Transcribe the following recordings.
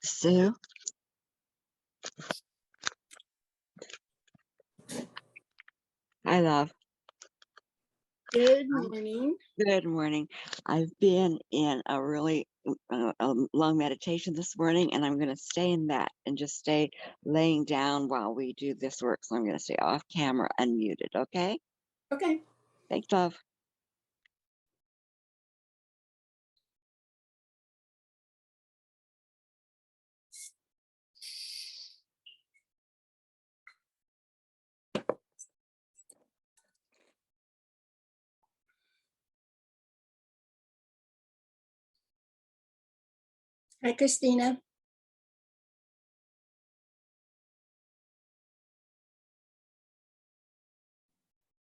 Sue? Hi, love. Good morning. Good morning. I've been in a really long meditation this morning, and I'm going to stay in that and just stay laying down while we do this work. So I'm going to stay off camera, unmuted. Okay? Okay. Thanks, love. Hi, Christina.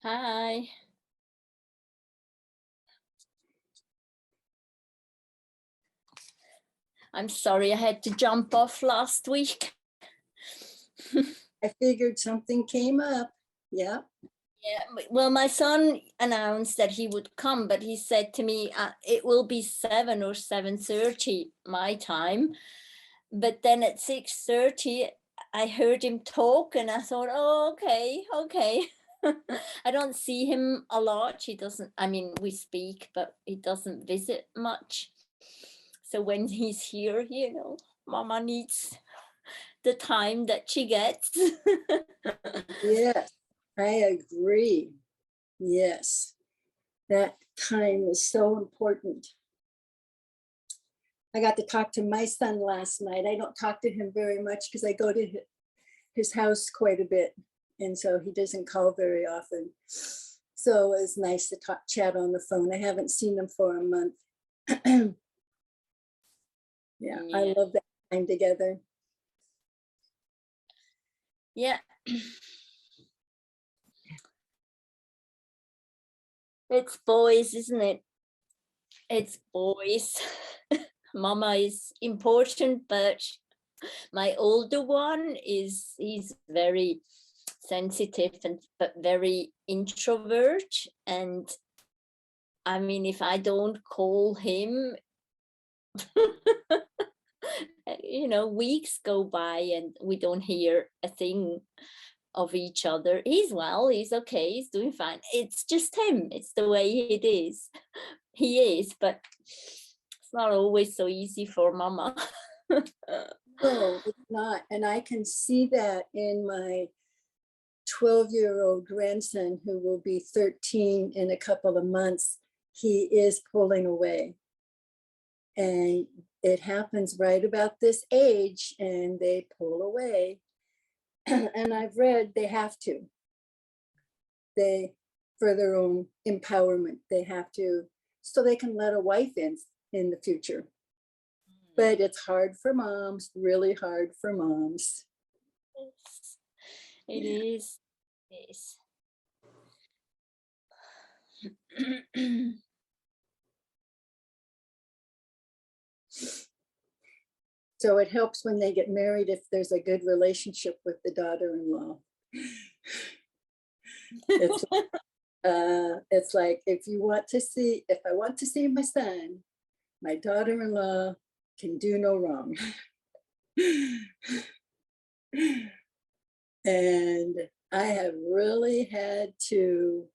Hi. I'm sorry I had to jump off last week. I figured something came up. Yeah. Yeah, well, my son announced that he would come, but he said to me, it will be 7 or 7:30 my time. But then at 6:30, I heard him talk and I thought, oh, okay. I don't see him a lot. He doesn't, I mean, we speak, but he doesn't visit much. So when he's here, Mama needs the time that she gets. Yes, I agree. Yes, that time is so important. I got to talk to my son last night. I don't talk to him very much because I go to his house quite a bit. And so he doesn't call very often. So it was nice to chat on the phone. I haven't seen him for a month. Yeah, I love that time together. Yeah. It's boys, isn't it? It's boys. Mama is important, but my older one he's very sensitive but very introvert. And I mean, if I don't call him, weeks go by and we don't hear a thing of each other. He's okay, he's doing fine. It's just him, it's the way it is. He is, but it's not always so easy for Mama. No, it's not. And I can see that in my 12-year-old grandson, who will be 13 in a couple of months. He is pulling away. And it happens right about this age, and they pull away. And I've read they have to. For their own empowerment, they have to, so they can let a wife in the future. But it's hard for moms, really hard for moms. It is. So it helps when they get married if there's a good relationship with the daughter-in-law. It's like, if I want to see my son, my daughter-in-law can do no wrong. And I have really had to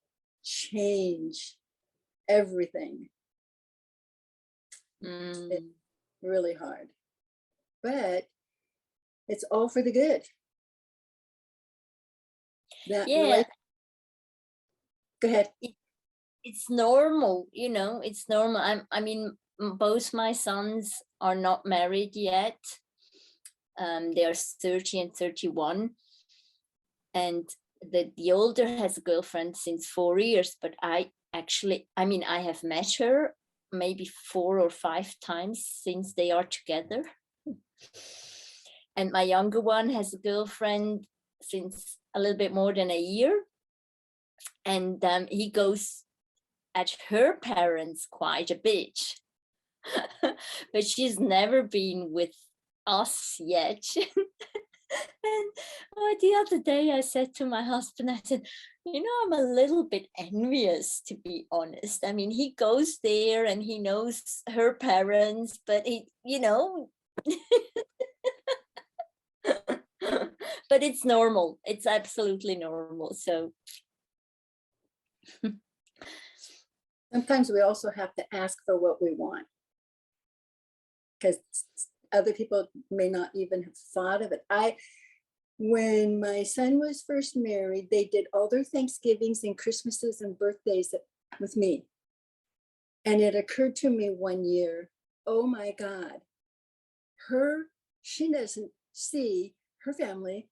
change everything. It's really hard, but it's all for the good. Yeah. Go ahead. It's normal, it's normal. I mean, both my sons are not married yet. They are 30 and 31. And the older has a girlfriend since 4 years, but I have met her maybe 4 or 5 times since they are together. And my younger one has a girlfriend since a little bit more than a year. And he goes at her parents quite a bit. But she's never been with us yet. And the other day I said to my husband, I said, I'm a little bit envious, to be honest. I mean, he goes there and he knows her parents, but he but it's normal. It's absolutely normal. So Sometimes we also have to ask for what we want, because other people may not even have thought of it. When my son was first married, they did all their Thanksgivings and Christmases and birthdays with me. And it occurred to me one year, oh my God, she doesn't see her family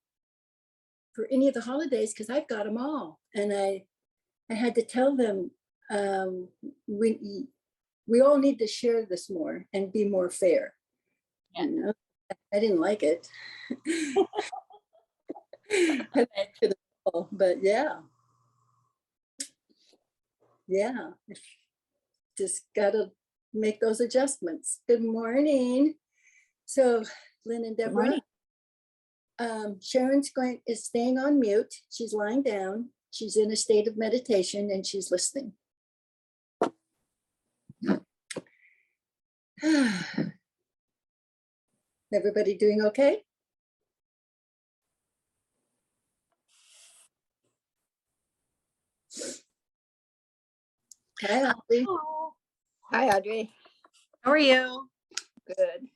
for any of the holidays because I've got them all. And I had to tell them, we all need to share this more and be more fair. Yeah. You know? I didn't like it. But yeah, just gotta make those adjustments. Good morning. So Lynn and Deborah, Sharon's is staying on mute. She's lying down. She's in a state of meditation and she's listening. Everybody doing okay? Hi, Audrey. Hi, Audrey. How are you? Good.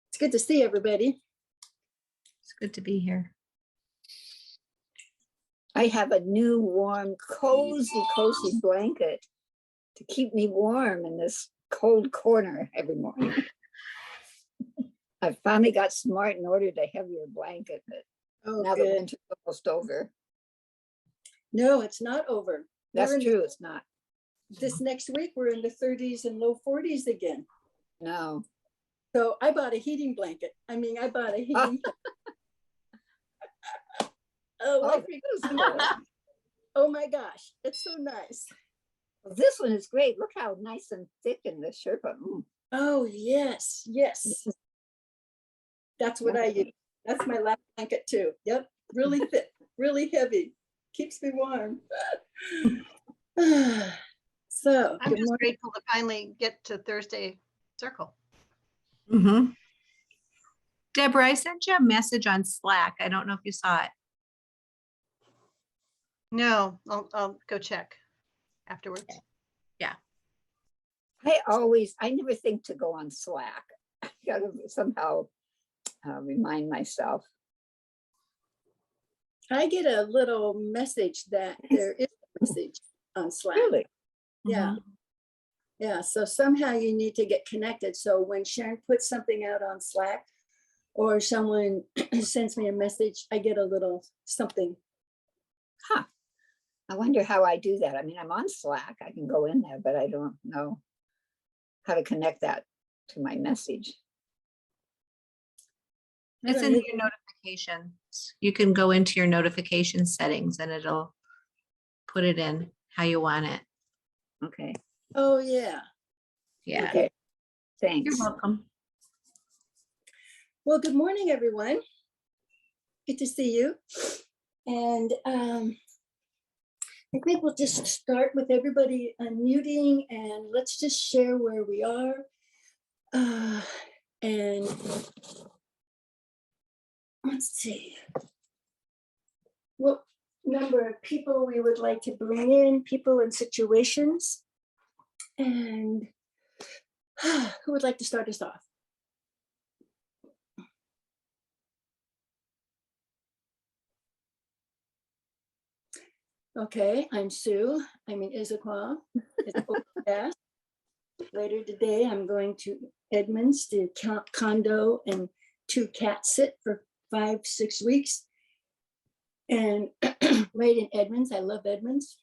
It's good to see everybody. It's good to be here. I have a new warm, cozy blanket to keep me warm in this cold corner every morning. I finally got smart and ordered a heavier blanket, but now the winter's almost over. No, it's not over. That's true, it's not. This next week, we're in the 30s and low 40s again. No. So I bought a heating blanket. I bought a heating. Oh my gosh, it's so nice. Well, this one is great. Look how nice and thick in the Sherpa. Oh, yes. That's what I use. That's my lap blanket too. Yep, really thick, really heavy. Keeps me warm. So I'm just grateful to finally get to Thursday Circle. Mm-hmm. Deborah, I sent you a message on Slack. I don't know if you saw it. No, I'll go check afterwards. Yeah. I never think to go on Slack. I gotta somehow remind myself. I get a little message that there is a message on Slack. Really? Yeah. Yeah. So somehow you need to get connected. So when Sharon puts something out on Slack or someone sends me a message, I get a little something. Huh. I wonder how I do that. I'm on Slack. I can go in there, but I don't know how to connect that to my message. It's in your notifications. You can go into your notification settings and it'll put it in how you want it. Okay. Oh, yeah. Yeah. Okay. Thanks. You're welcome. Well, good morning, everyone. Good to see you. And I think we'll just start with everybody unmuting and let's just share where we are. And let's see what number of people we would like to bring in, people and situations. And who would like to start us off? Okay, I'm Sue. I'm in Issaquah. It's overcast. Later today, I'm going to Edmonds to condo and 2 cat sit for 5-6 weeks. And right in Edmonds, I love Edmonds.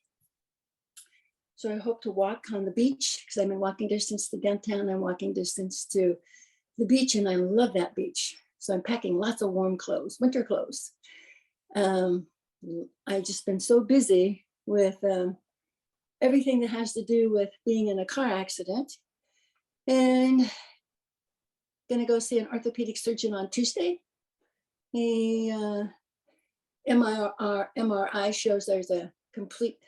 So I hope to walk on the beach because I'm in walking distance to downtown. I'm walking distance to the beach and I love that beach. So I'm packing lots of warm clothes, winter clothes. I've just been so busy with everything that has to do with being in a car accident and gonna go see an orthopedic surgeon on Tuesday. The MRI shows there's a complete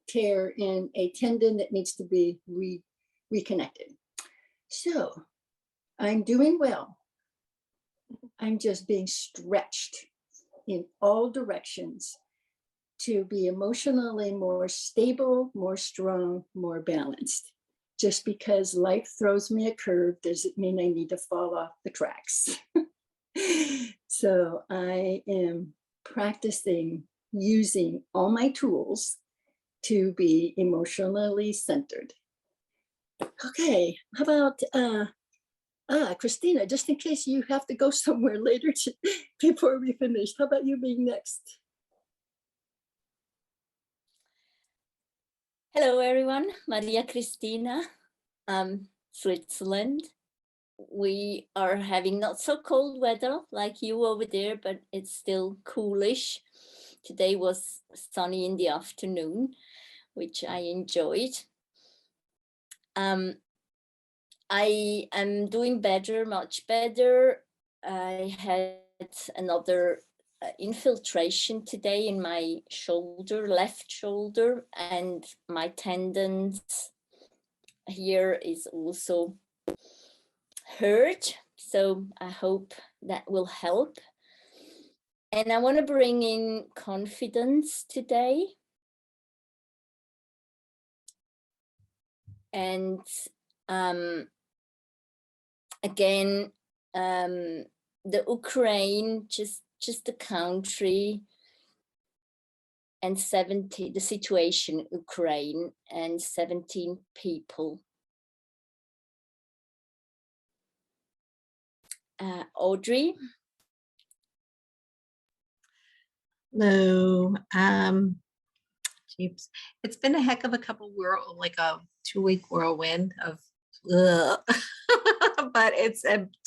tear in a tendon that needs to be reconnected. So I'm doing well. I'm just being stretched in all directions to be emotionally more stable, more strong, more balanced. Just because life throws me a curve doesn't mean I need to fall off the tracks. So I am practicing using all my tools to be emotionally centered. Okay, how about Christina, just in case you have to go somewhere later before we finish, how about you being next? Hello, everyone. Maria Cristina, Switzerland. We are having not so cold weather like you over there, but it's still coolish. Today was sunny in the afternoon, which I enjoyed. I am doing better, much better. I had another infiltration today in my shoulder, left shoulder, and my tendons here is also hurt. So I hope that will help. And I want to bring in confidence today. And again, the Ukraine, just the country, and the situation Ukraine, and 17 people. Audrey. Hello. Jeeps. It's been a heck of a like a 2-week whirlwind of, but it's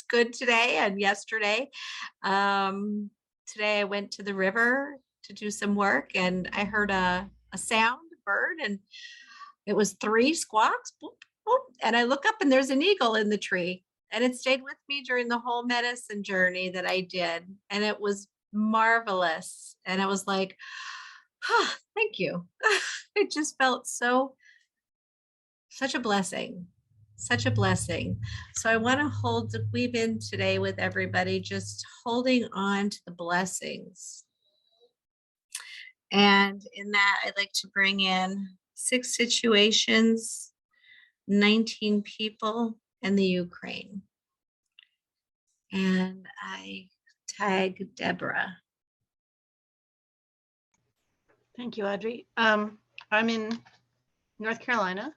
good today and yesterday. Today I went to the river to do some work, and I heard a sound, a bird, and it was 3 squawks, boop, boop, and I look up and there's an eagle in the tree, and it stayed with me during the whole medicine journey that I did, and it was marvelous. And I was like, oh, thank you. It just felt such a blessing, such a blessing. So I want to weave in today with everybody, just holding on to the blessings. And in that, I'd like to bring in 6 situations, 19 people, and the Ukraine. And I tag Deborah. Thank you, Audrey. I'm in North Carolina,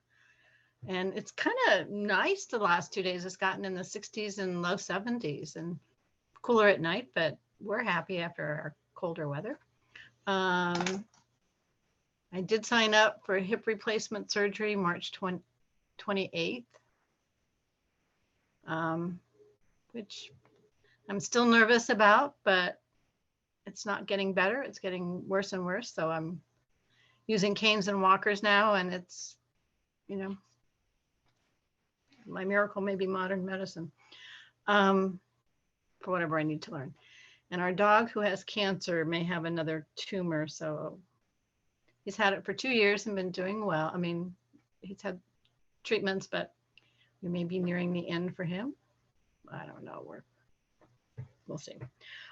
and it's kind of nice the last 2 days. It's gotten in the 60s and low 70s and cooler at night, but we're happy after our colder weather. I did sign up for hip replacement surgery March 28th, which I'm still nervous about, but it's not getting better. It's getting worse and worse. So I'm using canes and walkers now, and it's, you know, my miracle may be modern medicine for whatever I need to learn. And our dog, who has cancer, may have another tumor. So he's had it for 2 years and been doing well. I mean, he's had treatments, but we may be nearing the end for him. I don't know. We'll see.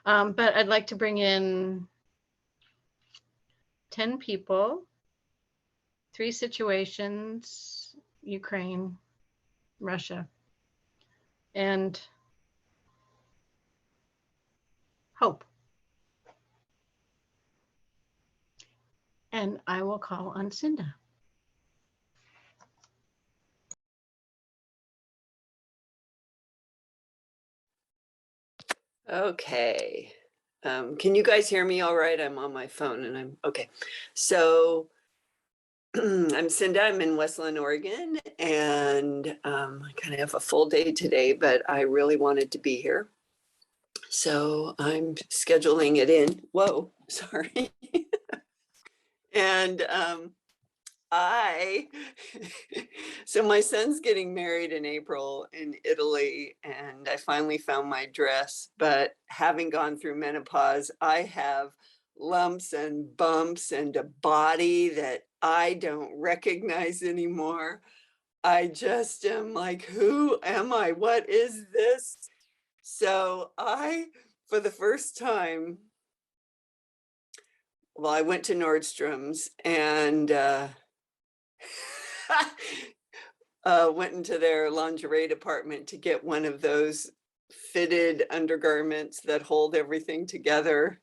But I'd like to bring in 10 people, 3 situations: Ukraine, Russia, and hope. And I will call on Cinda. Okay. Can you guys hear me all right? I'm on my phone and I'm okay. So I'm Cinda, I'm in Westland, Oregon, and I kind of have a full day today, but I really wanted to be here. So I'm scheduling it in. Whoa, sorry. And so my son's getting married in April in Italy, and I finally found my dress, but having gone through menopause, I have lumps and bumps and a body that I don't recognize anymore. I just am like, who am I? What is this? So I for the first time, well, I went to Nordstrom's and went into their lingerie department to get one of those fitted undergarments that hold everything together.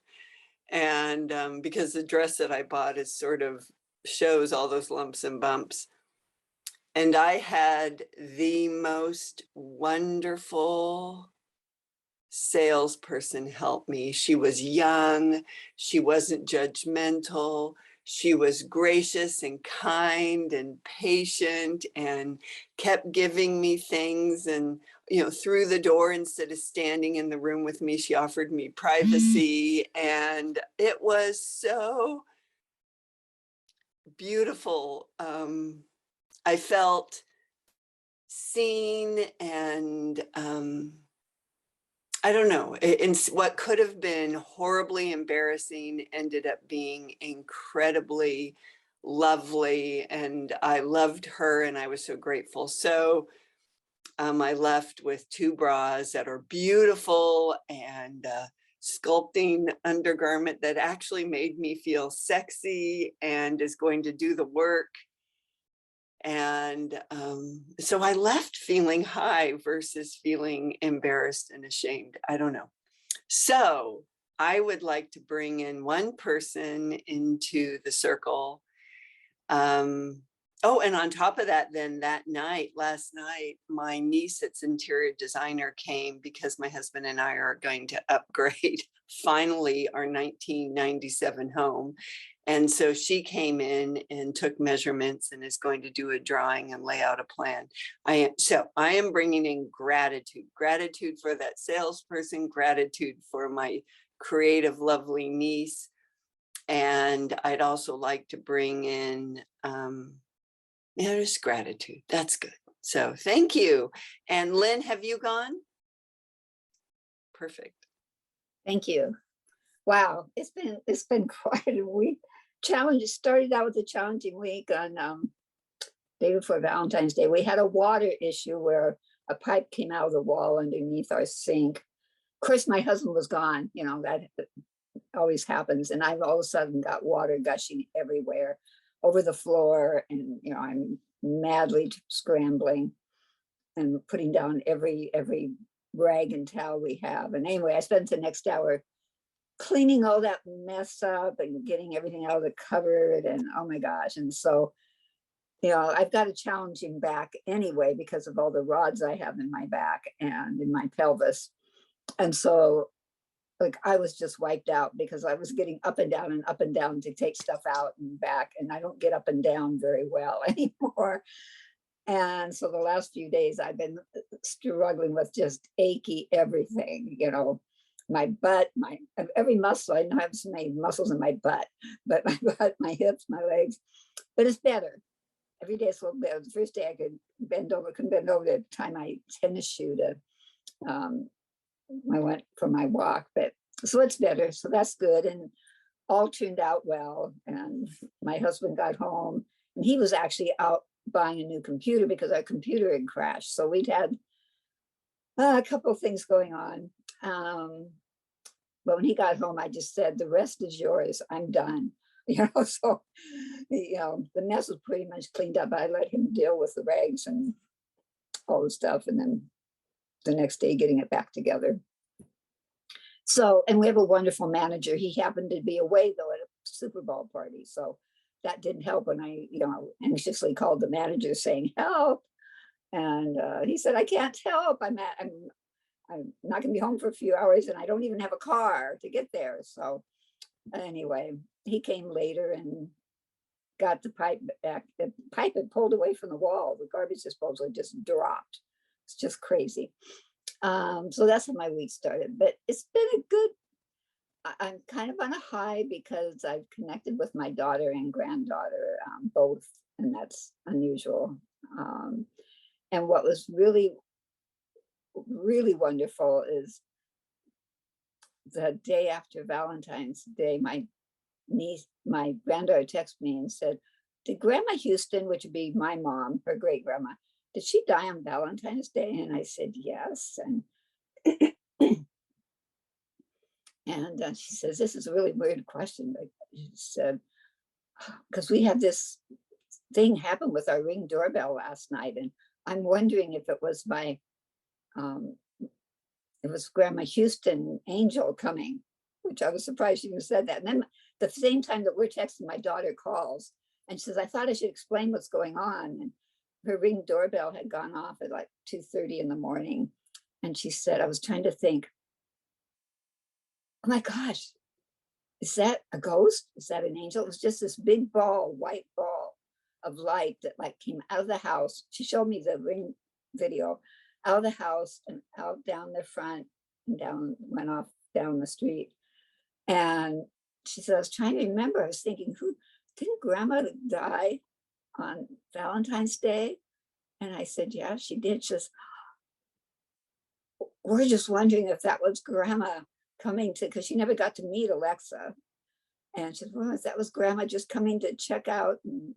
And because the dress that I bought is sort of shows all those lumps and bumps. And I had the most wonderful salesperson help me. She was young, she wasn't judgmental, she was gracious and kind and patient and kept giving me things. And, you know, through the door, instead of standing in the room with me, she offered me privacy. And it was so beautiful. I felt seen and I don't know, what could have been horribly embarrassing ended up being incredibly lovely, and I loved her and I was so grateful. So I left with 2 bras that are beautiful and sculpting undergarment that actually made me feel sexy and is going to do the work. And so I left feeling high versus feeling embarrassed and ashamed. I don't know. So I would like to bring in one person into the circle. Oh, and on top of that, then last night, my niece that's interior designer came because my husband and I are going to upgrade finally our 1997 home. And so she came in and took measurements and is going to do a drawing and lay out a plan. I am bringing in gratitude for that salesperson, gratitude for my creative, lovely niece. And I'd also like to bring in, just gratitude. That's good. So thank you. And Lynn, have you gone? Perfect. Thank you. Wow, it's been quite a week. Challenge started out with a challenging week on day before Valentine's Day. We had a water issue where a pipe came out of the wall underneath our sink. Of course, my husband was gone. You know, that always happens. And I've all of a sudden got water gushing everywhere over the floor. And, you know, I'm madly scrambling and putting down every rag and towel we have. And anyway, I spent the next hour cleaning all that mess up and getting everything out of the cupboard, and oh my gosh. And so, you know, I've got a challenging back anyway because of all the rods I have in my back and in my pelvis. And so like I was just wiped out because I was getting up and down to take stuff out and back, and I don't get up and down very well anymore. And so the last few days I've been struggling with just achy everything, you know, my butt, my every muscle. I don't have so many muscles in my butt, but my butt, my hips, my legs. But it's better. Every day it's a little better. The first day I couldn't bend over to tie my tennis shoe to I went for my walk, but so it's better. So that's good. And all turned out well. And my husband got home and he was actually out buying a new computer because our computer had crashed. So we'd had a couple of things going on. But when he got home, I just said, the rest is yours. I'm done. You know, so, you know, the mess was pretty much cleaned up. I let him deal with the rags and all the stuff. And then the next day getting it back together. So, and we have a wonderful manager. He happened to be away though at a Super Bowl party. So that didn't help when I, you know, anxiously called the manager saying, help. And he said, I can't help. I'm not gonna be home for a few hours and I don't even have a car to get there. So anyway, he came later and got the pipe back. The pipe had pulled away from the wall. The garbage disposal just dropped. It's just crazy. So that's how my week started, but it's been a good, I'm kind of on a high because I've connected with my daughter and granddaughter, both, and that's unusual. And what was really, really wonderful is the day after Valentine's Day, my niece, my granddaughter texted me and said, did Grandma Houston, which would be my mom, her great grandma, did she die on Valentine's Day? And I said, yes. And And she says, this is a really weird question. But she said, because we had this thing happen with our Ring doorbell last night. And I'm wondering if it was it was Grandma Houston Angel coming, which I was surprised she even said that. And then the same time that we're texting, my daughter calls and she says, I thought I should explain what's going on. And her Ring doorbell had gone off at like 2:30 in the morning. And she said, I was trying to think, oh my gosh, is that a ghost? Is that an angel? It was just this big ball, white ball of light that like came out of the house. She showed me the Ring video, out of the house and out down the front and down, went off down the street. And she said, I was trying to remember, I was thinking, who didn't Grandma die on Valentine's Day? And I said, yeah, she did. She says, we're just wondering if that was Grandma coming to, because she never got to meet Alexa. And she said, well, if that was Grandma just coming to check out. And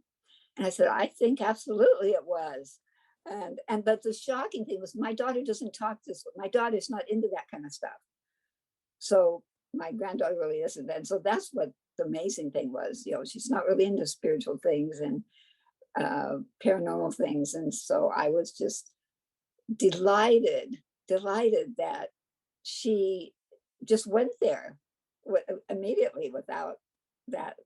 I said, I think absolutely it was. But the shocking thing was my daughter doesn't talk this way. My daughter's not into that kind of stuff. So my granddaughter really isn't. And so that's what the amazing thing was, she's not really into spiritual things and paranormal things. And so I was just delighted that she just went there immediately without that.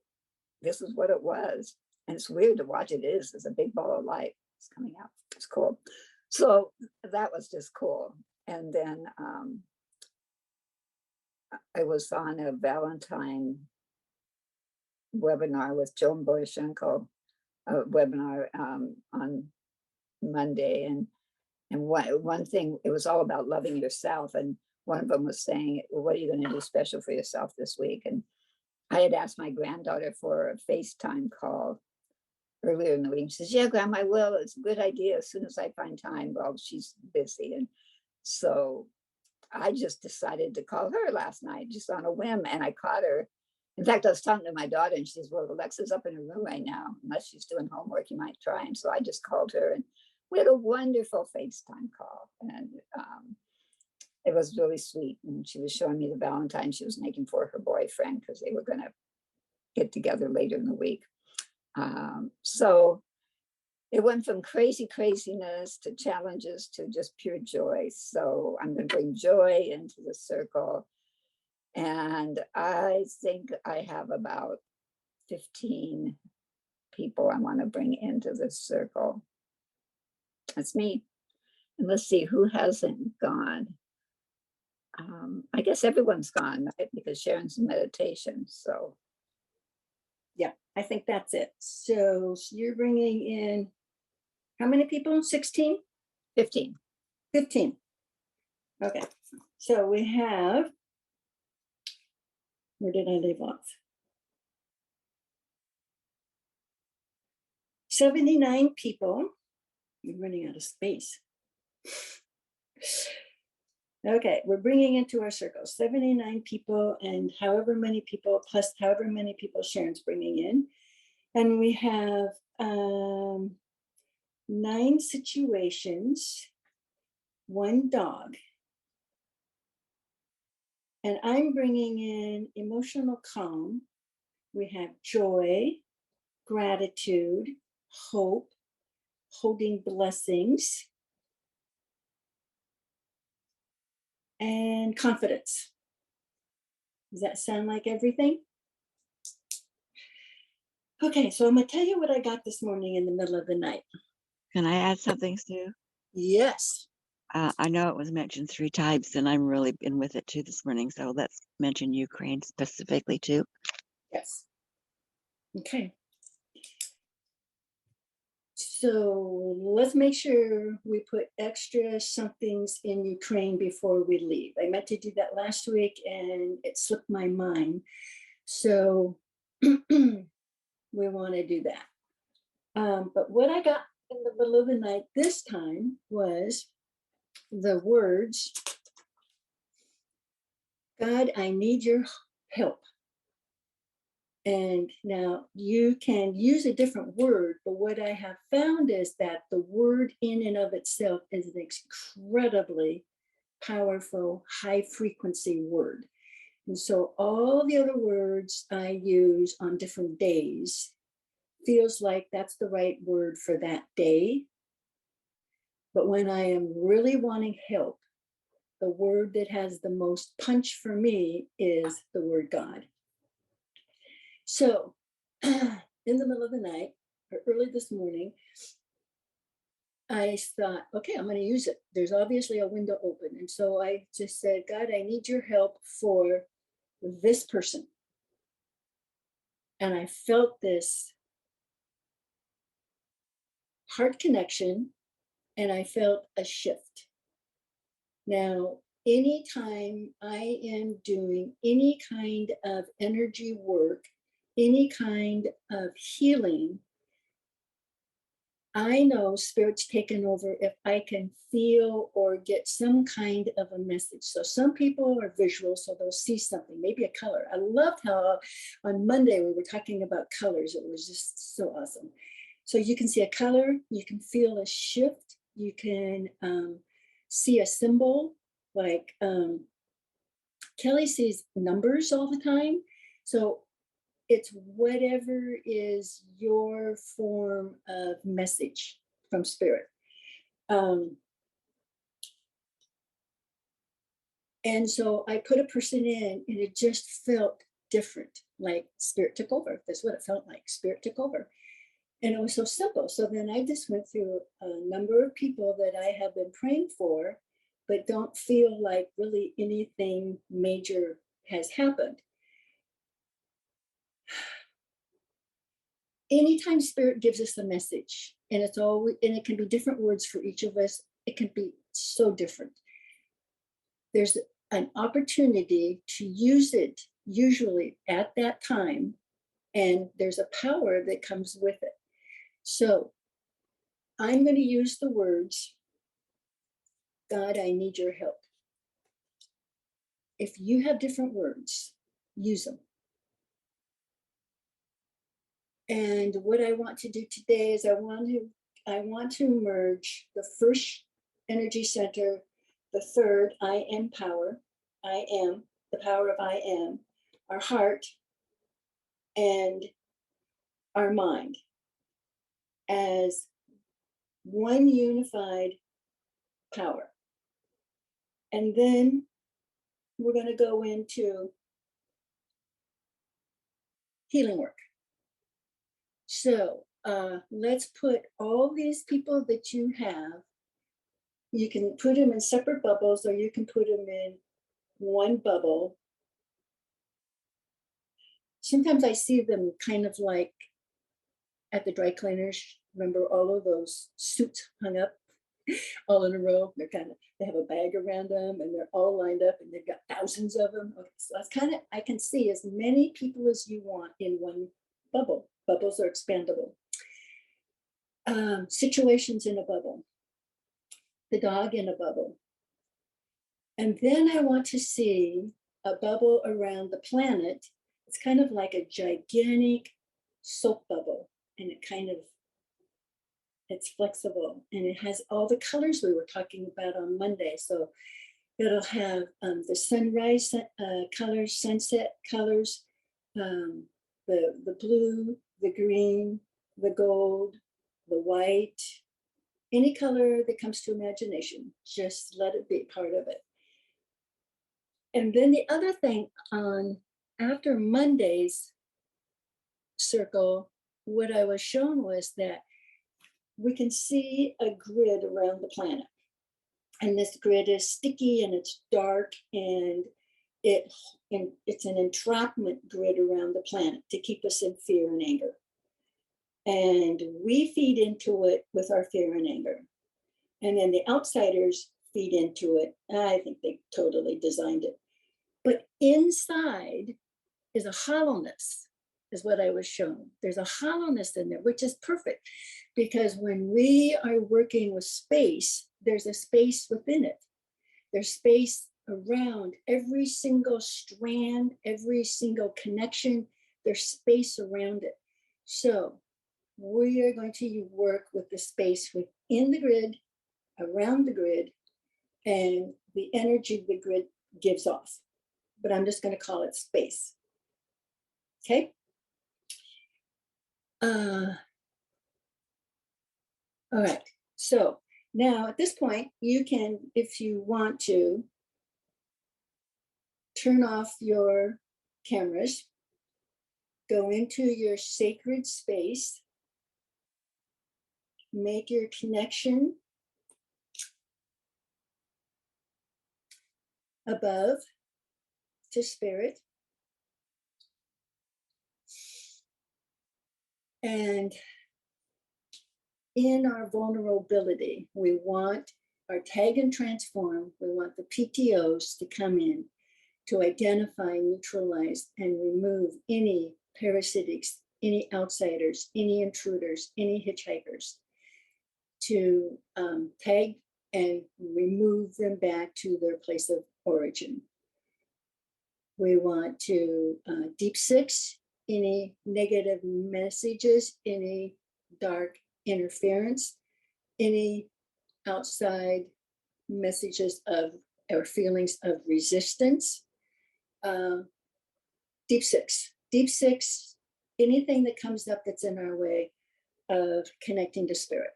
This is what it was. And it's weird to watch. It's a big ball of light. It's coming out. It's cool. So that was just cool. And then I was on a Valentine webinar with Joan Boyashenko, a webinar on Monday. And one thing, it was all about loving yourself. And one of them was saying, well, what are you going to do special for yourself this week? And I had asked my granddaughter for a FaceTime call earlier in the week. She says, yeah, Grandma, I will. It's a good idea as soon as I find time. Well, she's busy. And so I just decided to call her last night, just on a whim. And I caught her. In fact, I was talking to my daughter and she says, well, Alexa's up in her room right now. Unless she's doing homework, you might try. And so I just called her and we had a wonderful FaceTime call. And it was really sweet. And she was showing me the Valentine she was making for her boyfriend because they were going to get together later in the week. So it went from craziness to challenges to just pure joy. So I'm going to bring joy into the circle. And I think I have about 15 people I want to bring into this circle. That's me. And let's see who hasn't gone. I guess everyone's gone, right? Because Sharon's in meditation. So Yeah, I think that's it. So you're bringing in how many people? 16? 15. 15. Okay. So we have, where did I leave off? 79 people. I'm running out of space. Okay, we're bringing into our circle 79 people and however many people plus however many people Sharon's bringing in. And we have 9 situations, 1 dog. And I'm bringing in emotional calm. We have joy, gratitude, hope, holding blessings, and confidence. Does that sound like everything? Okay, so I'm gonna tell you what I got this morning in the middle of the night. Can I add something, Sue? Yes. I know it was mentioned 3 times, and I'm really been with it too this morning. So let's mention Ukraine specifically too. Yes. Okay. So let's make sure we put extra somethings in Ukraine before we leave. I meant to do that last week and it slipped my mind. So we want to do that. But what I got in the middle of the night this time was the words, God, I need your help. And now you can use a different word, but what I have found is that the word in and of itself is an incredibly powerful, high frequency word. And so all the other words I use on different days feels like that's the right word for that day. But when I am really wanting help, the word that has the most punch for me is the word God. So in the middle of the night or early this morning, I thought, okay, I'm going to use it. There's obviously a window open. And so I just said, God, I need your help for this person. And I felt this heart connection and I felt a shift. Now, anytime I am doing any kind of energy work, any kind of healing, I know Spirit's taken over if I can feel or get some kind of a message. So some people are visual, so they'll see something, maybe a color. I loved how on Monday we were talking about colors. It was just so awesome. So you can see a color, you can feel a shift, you can see a symbol, like Kelly sees numbers all the time. So it's whatever is your form of message from Spirit. And so I put a person in and it just felt different, like Spirit took over. That's what it felt like. Spirit took over. And it was so simple. So then I just went through a number of people that I have been praying for, but don't feel like really anything major has happened. Anytime Spirit gives us a message, and it's always, and it can be different words for each of us, it can be so different. There's an opportunity to use it usually at that time, and there's a power that comes with it. So I'm going to use the words, God, I need your help. If you have different words, use them. And what I want to do today is I want to merge the first energy center, the third, I am power, I am, the power of I am, our heart, and our mind as one unified power. And then we're going to go into healing work. So let's put all these people that you have, you can put them in separate bubbles or you can put them in one bubble. Sometimes I see them kind of like at the dry cleaners. Remember all of those suits hung up all in a row? They have a bag around them and they're all lined up and they've got thousands of them. Okay, so that's I can see as many people as you want in one bubble. Bubbles are expandable. Situations in a bubble. The dog in a bubble. And then I want to see a bubble around the planet. It's kind of like a gigantic soap bubble, and it's flexible, and it has all the colors we were talking about on Monday. So it'll have the sunrise colors, sunset colors, the blue, the green, the gold, the white, any color that comes to imagination, just let it be part of it. And then the other thing after Monday's circle, what I was shown was that we can see a grid around the planet. And this grid is sticky and it's dark and it's an entrapment grid around the planet to keep us in fear and anger. And we feed into it with our fear and anger. And then the outsiders feed into it. I think they totally designed it. But inside is a hollowness, is what I was shown. There's a hollowness in there, which is perfect. Because when we are working with space, there's a space within it. There's space around every single strand, every single connection. There's space around it. So we are going to work with the space within the grid, around the grid, and the energy the grid gives off. but I'm just going to call it space. Okay. All right. So now at this point, you can, if you want to, turn off your cameras, go into your sacred space, make your connection above to spirit. And in our vulnerability, we want our tag and transform, we want the PTOs to come in to identify, neutralize, and remove any parasitics, any outsiders, any intruders, any hitchhikers, to tag and remove them back to their place of origin. We want to deep six any negative messages, any dark interference, any outside messages of or feelings of resistance. Deep six, anything that comes up that's in our way of connecting to spirit.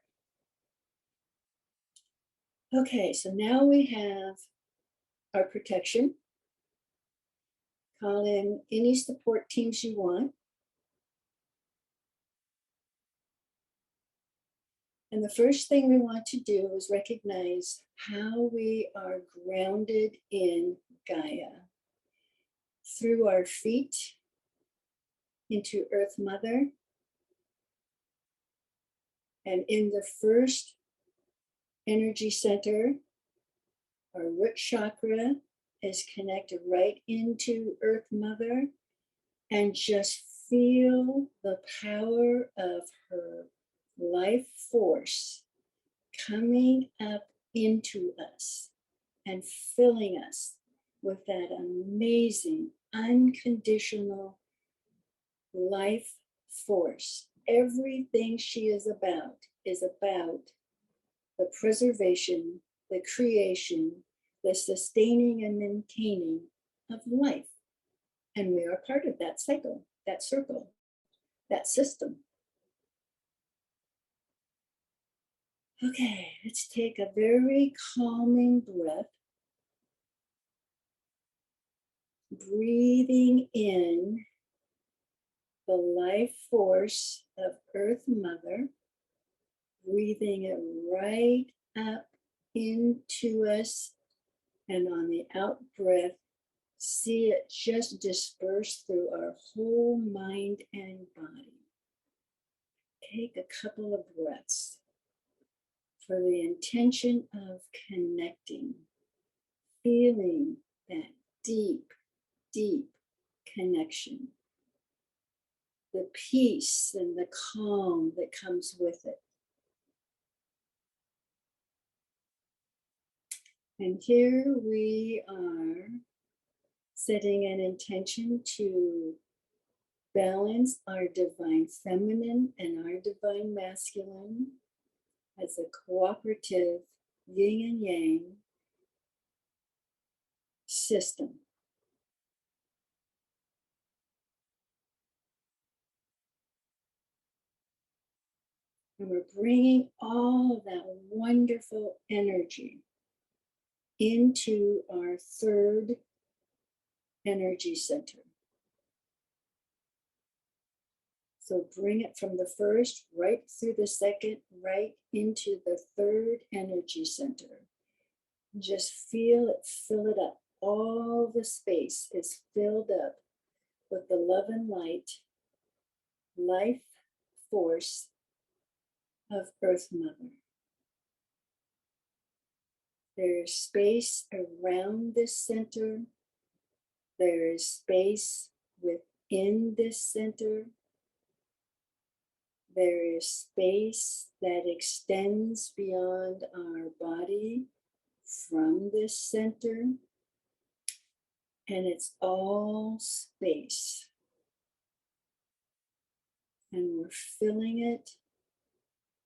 Okay, so now we have our protection. Call in any support teams you want. And the first thing we want to do is recognize how we are grounded in Gaia. Through our feet into Earth Mother. And in the first energy center, our root chakra is connected right into Earth Mother, and just feel the power of her life force coming up into us and filling us with that amazing, unconditional life force. Everything she is about the preservation, the creation, the sustaining and maintaining of life. And we are part of that cycle, that circle, that system. Okay, let's take a very calming breath. Breathing in the life force of Earth Mother, breathing it right up into us, and on the out breath, see it just disperse through our whole mind and body. Take a couple of breaths for the intention of connecting, feeling that deep, deep connection, the peace and the calm that comes with it. And here we are setting an intention to balance our divine feminine and our divine masculine as a cooperative yin and yang system. And we're bringing all of that wonderful energy into our third energy center. So bring it from the first right through the second, right into the third energy center. Just feel it, fill it up. All the space is filled up with the love and light, life force of Earth Mother. There is space around this center. There is space within this center. There is space that extends beyond our body from this center. And it's all space. And we're filling it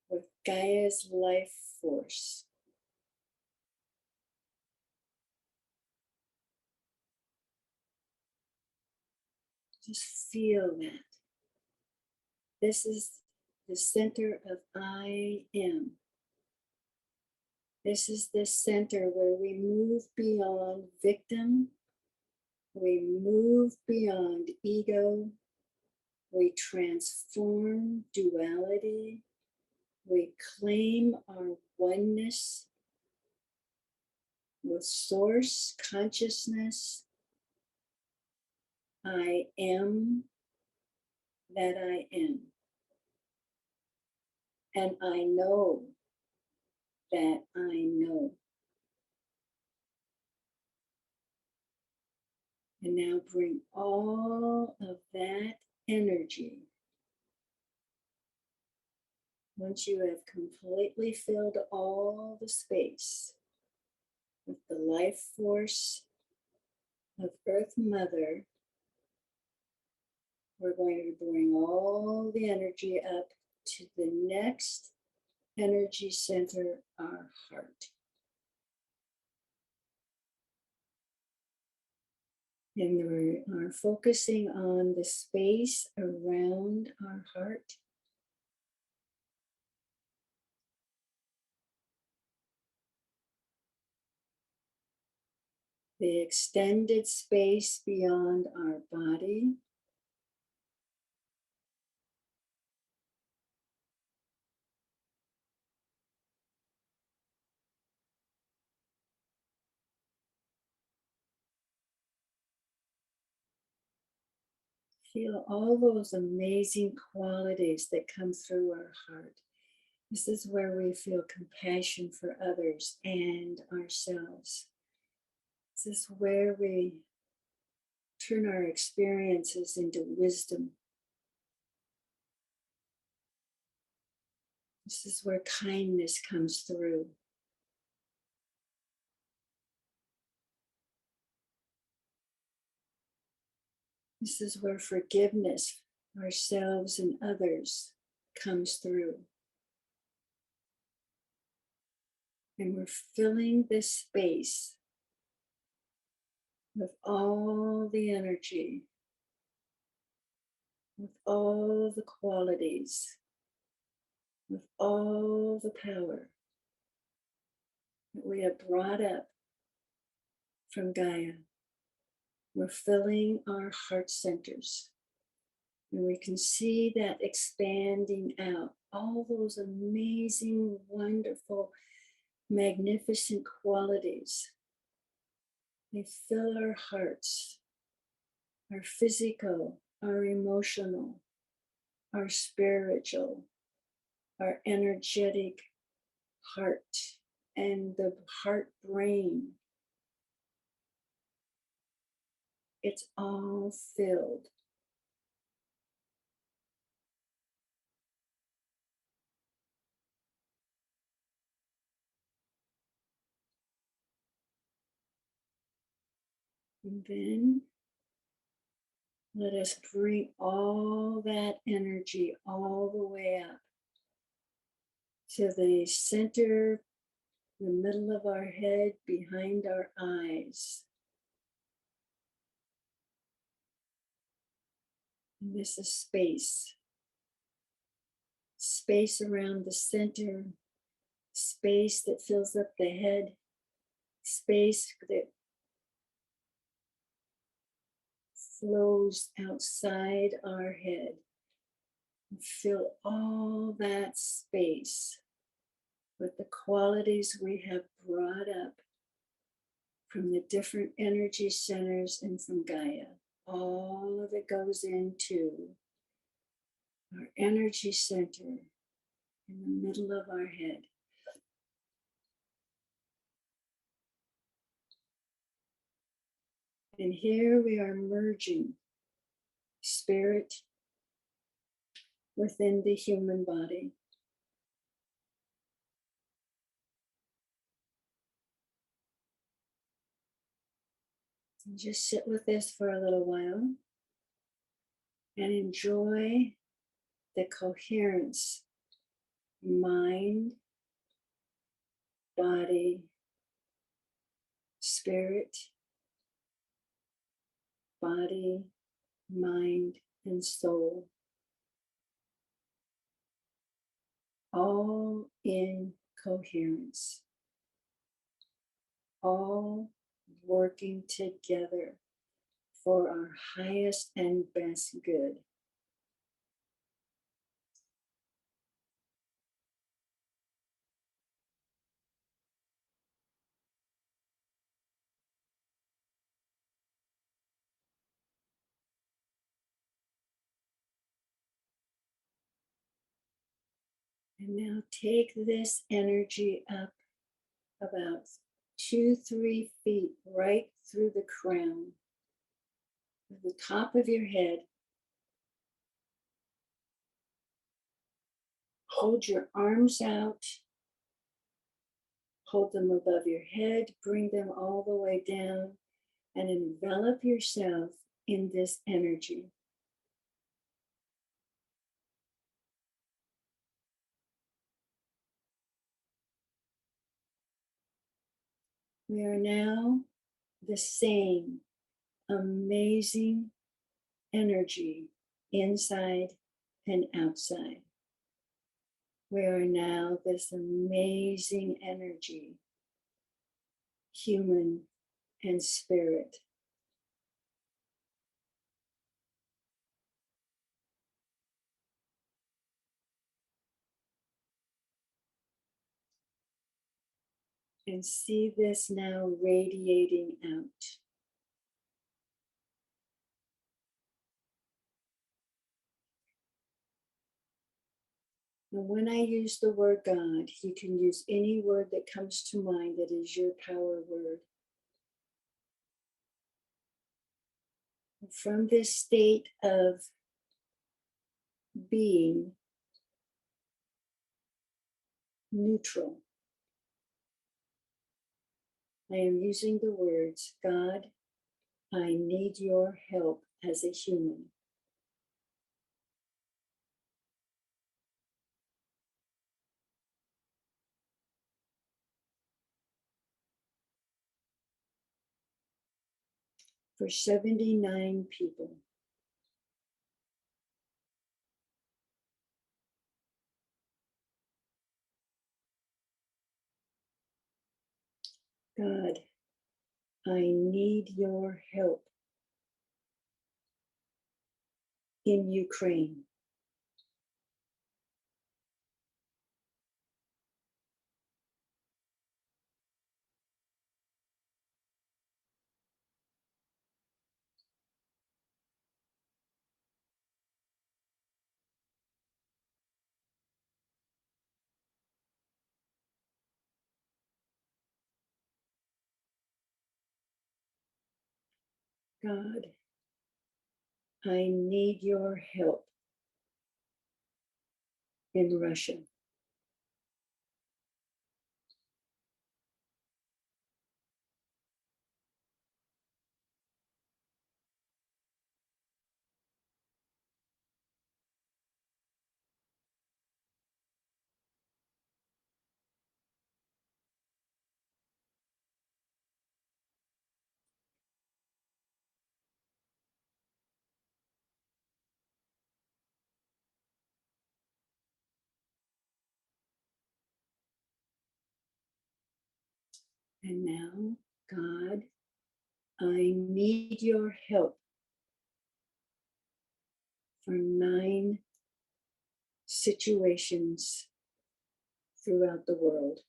with Gaia's life force. Just feel that. This is the center of I am. This is the center where we move beyond victim. We move beyond ego. We transform duality. We claim our oneness with source consciousness. I am that I am. And I know that I know. And now bring all of that energy. Once you have completely filled all the space with the life force of Earth Mother, we're going to bring all the energy up to the next energy center, our heart. And we are focusing on the space around our heart. The extended space beyond our body. Feel all those amazing qualities that come through our heart. This is where we feel compassion for others and ourselves. This is where we turn our experiences into wisdom. This is where kindness comes through. This is where forgiveness for ourselves and others comes through. And we're filling this space with all the energy, with all the qualities, with all the power that we have brought up from Gaia. We're filling our heart centers. And we can see that expanding out, all those amazing, wonderful, magnificent qualities. They fill our hearts, our physical, our emotional, our spiritual, our energetic heart, and the heart brain. It's all filled. And then let us bring all that energy all the way up to the center, the middle of our head, behind our eyes. And this is space. Space around the center, space that fills up the head, space that flows outside our head. And fill all that space with the qualities we have brought up from the different energy centers and from Gaia. All of it goes into our energy center in the middle of our head. And here we are merging spirit within the human body. And just sit with this for a little while and enjoy the coherence, mind, body, spirit, body, mind, and soul, all in coherence, all working together for our highest and best good. And now take this energy up about 2-3 feet right through the crown, the top of your head. Hold your arms out, hold them above your head, bring them all the way down, and envelop yourself in this energy. We are now the same amazing energy inside and outside. We are now this amazing energy, human and spirit. And see this now radiating out. And when I use the word God, you can use any word that comes to mind that is your power word. From this state of being neutral, I am using the words, God, I need your help as a human. For 79 people. God, I need your help in Ukraine. God, I need your help in Russia. And now, God, I need your help for 9 situations throughout the world.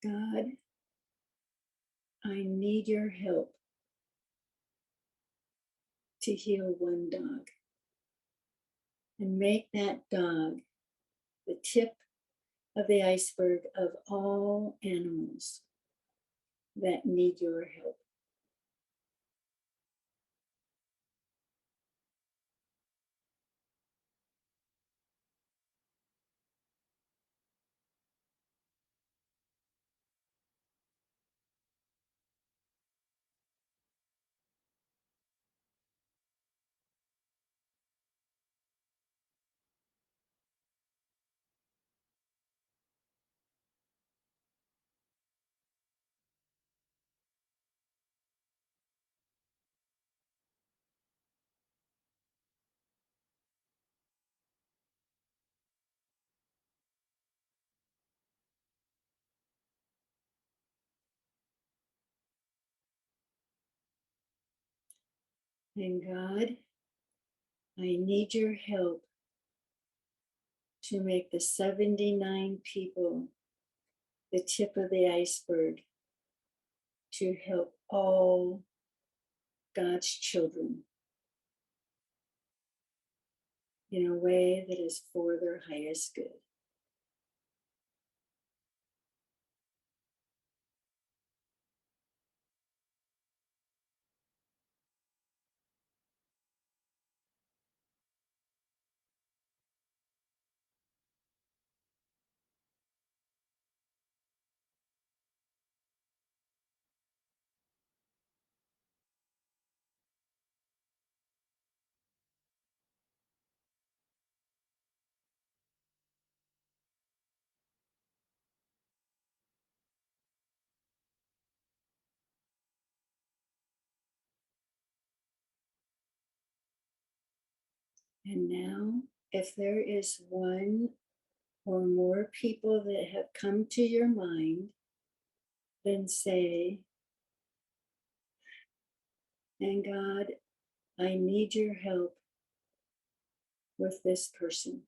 God, I need your help to heal one dog and make that dog the tip of the iceberg of all animals that need your help. And God, I need your help to make the 79 people the tip of the iceberg to help all God's children in a way that is for their highest good. And now, if there is one or more people that have come to your mind, then say, and God, I need your help with this person.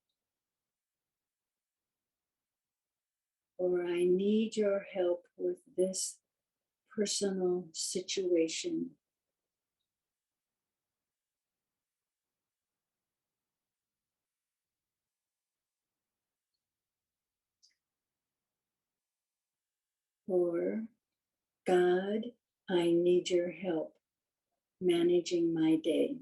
Or I need your help with this personal situation. Or, God, I need your help managing my day.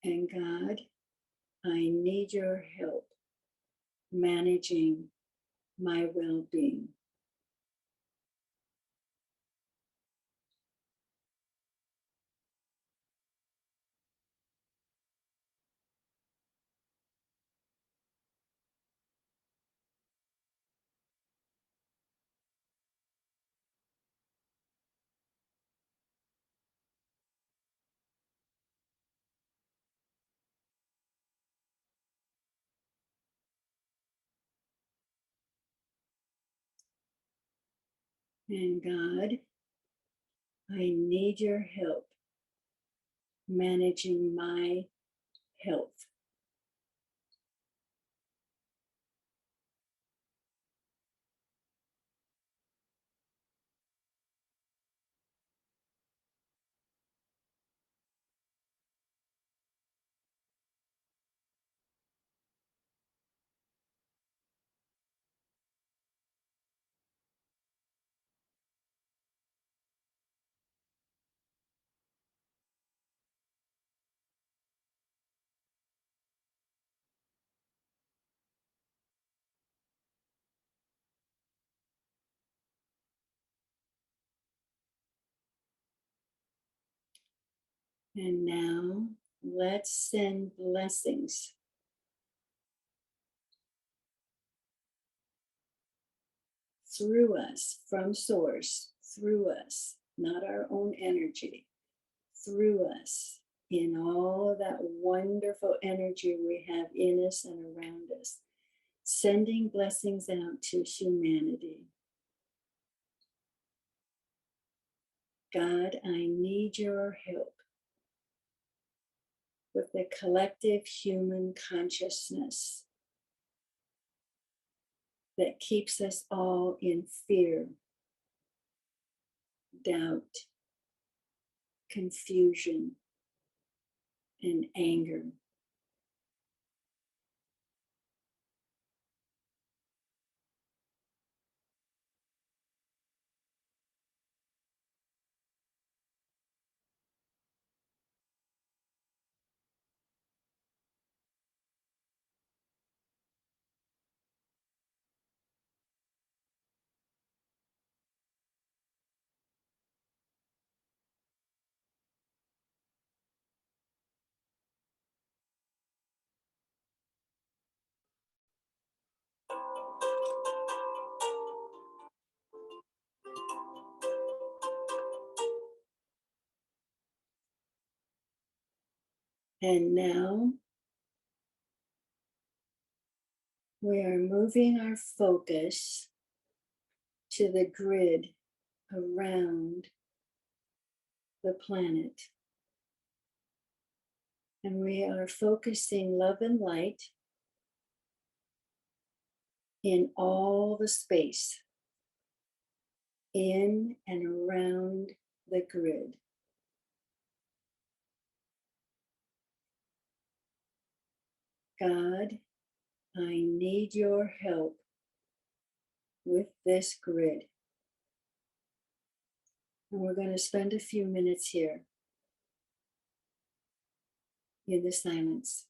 And God, I need your help managing my well-being. And God, I need your help managing my health. And now let's send blessings through us, from source, through us, not our own energy, through us, in all of that wonderful energy we have in us and around us, sending blessings out to humanity. God, I need your help with the collective human consciousness that keeps us all in fear, doubt, confusion, and anger. And now we are moving our focus to the grid around the planet. And we are focusing love and light in all the space in and around the grid. God, I need your help with this grid. And we're going to spend a few minutes here in the silence.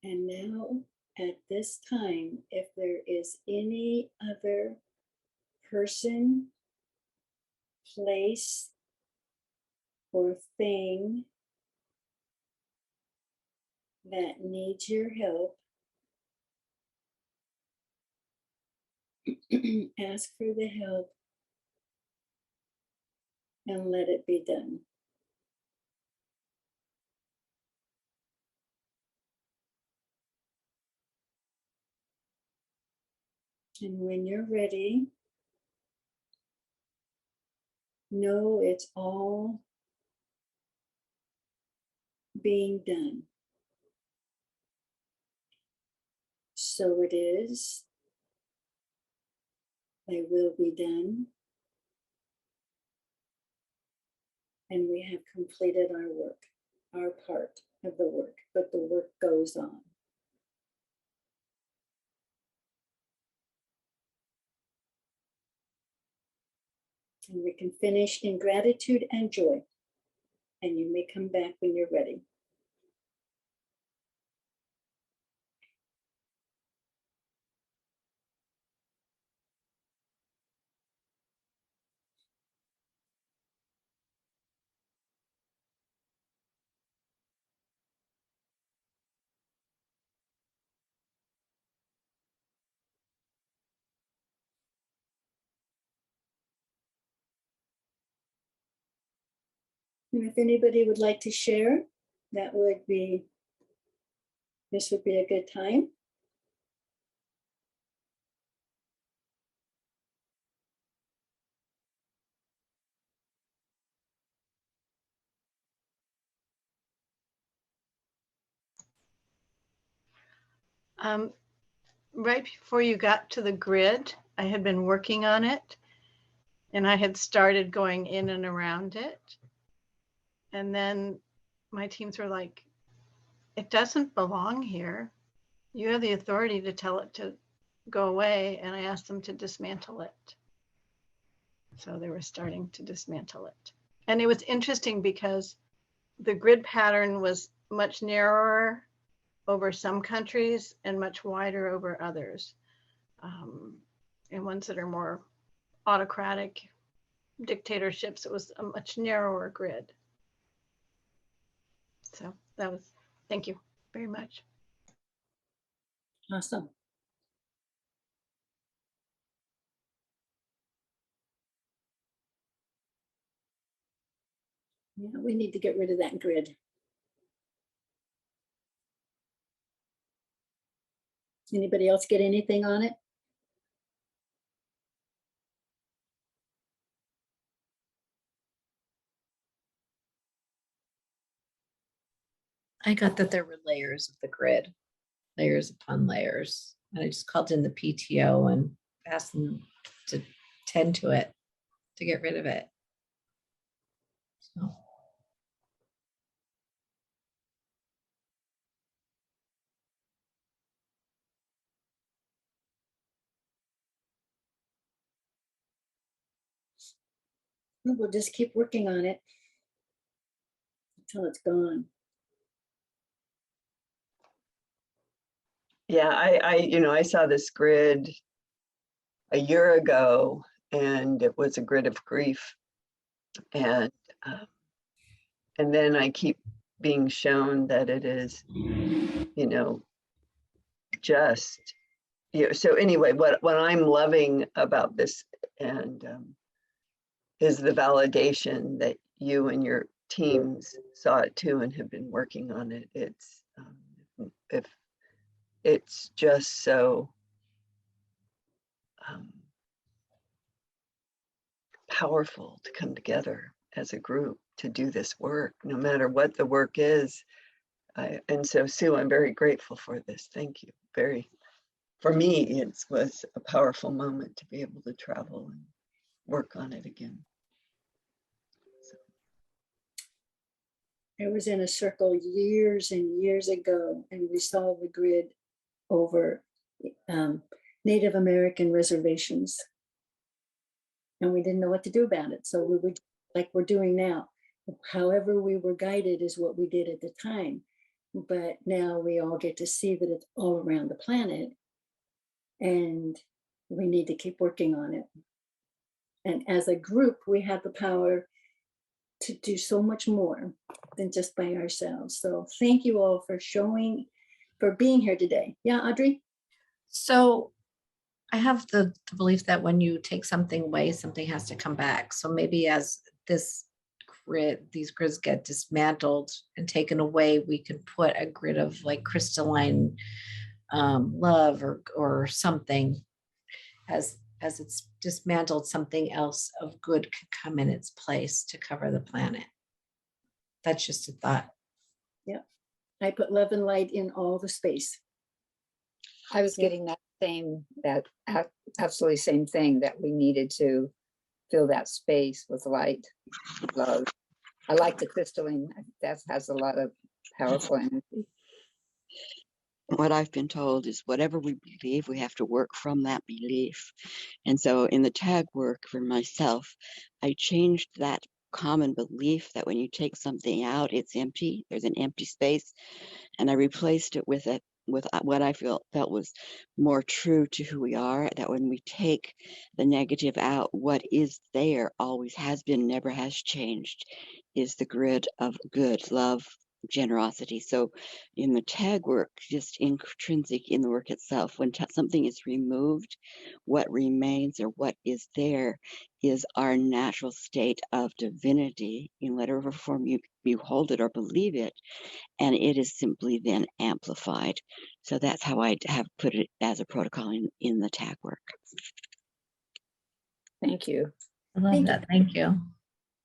And now, at this time, if there is any other person, place, or thing that needs your help, ask for the help and let it be done. And when you're ready, know it's all being done. So it is. They will be done. And we have completed our work, our part of the work, but the work goes on. And we can finish in gratitude and joy. And you may come back when you're ready. And if anybody would like to share, this would be a good time. Right before you got to the grid, I had been working on it and I had started going in and around it. And then my teams were like, it doesn't belong here. You have the authority to tell it to go away. And I asked them to dismantle it. So they were starting to dismantle it. And it was interesting because the grid pattern was much narrower over some countries and much wider over others. And ones that are more autocratic dictatorships, it was a much narrower grid. So that was, thank you very much. Awesome. Yeah, we need to get rid of that grid. Anybody else get anything on it? I got that there were layers of the grid, layers upon layers. And I just called in the PTO and asked them to tend to it, to get rid of it. So. We'll just keep working on it until it's gone. Yeah, I saw this grid a year ago, and it was a grid of grief, and then I keep being shown that it is, just, so anyway, what I'm loving about this and is the validation that you and your teams saw it too and have been working on it. It's if it's just so powerful to come together as a group to do this work, no matter what the work is. And so, Sue, I'm very grateful for this. Thank you. For me, it was a powerful moment to be able to travel and work on it again. I was in a circle years and years ago, and we saw the grid over Native American reservations. And we didn't know what to do about it. So we would, like we're doing now, however we were guided is what we did at the time. But now we all get to see that it's all around the planet. And we need to keep working on it. And as a group, we have the power to do so much more than just by ourselves. So thank you all for being here today. Yeah, Audrey? So I have the belief that when you take something away, something has to come back. So maybe as this grid, these grids get dismantled and taken away, we can put a grid of like crystalline love or something. As it's dismantled, something else of good could come in its place to cover the planet. That's just a thought. Yeah. I put love and light in all the space. I was Yeah. getting absolutely same thing, that we needed to fill that space with light, love. I like the crystalline. That has a lot of powerful energy. What I've been told is whatever we believe, we have to work from that belief. And so in the tag work for myself, I changed that common belief that when you take something out, it's empty. There's an empty space. And I replaced it with what I felt was more true to who we are, that when we take the negative out, what is there always has been, never has changed, is the grid of good, love, generosity. So in the tag work, just intrinsic in the work itself, when something is removed, what remains or what is there is our natural state of divinity in whatever form you hold it or believe it, and it is simply then amplified. So that's how I have put it as a protocol in the tag work. Thank you. I love Thank you. that. Thank you.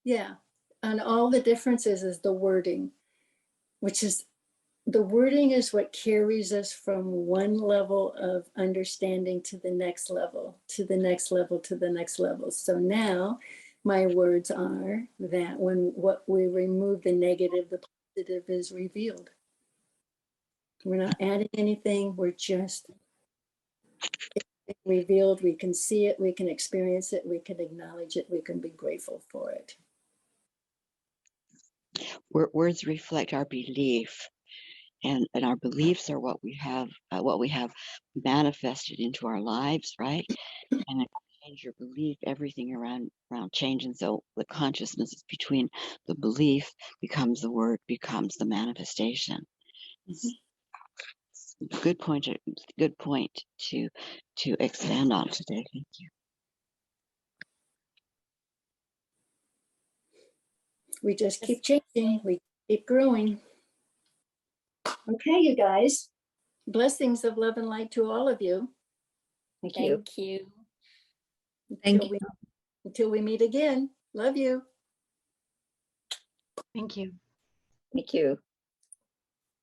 Yeah. And all the differences is the wording, which is the wording is what carries us from one level of understanding to the next level, to the next level, to the next level. So now my words are that when what we remove the negative, the positive is revealed. We're not adding anything. We're just revealed. We can see it. We can experience it. We can acknowledge it. We can be grateful for it. Words reflect our belief, and our beliefs are what we have manifested into our lives, right? And if you change your belief, everything around change. And so the consciousness is between the belief becomes the word, becomes the manifestation. Good point. Good point to expand on today. Thank you. We just keep changing. We keep growing. Okay, you guys. Blessings of love and light to all of you. Thank you. Thank you. Thank Until until we meet again. Love you. Thank you. Thank you.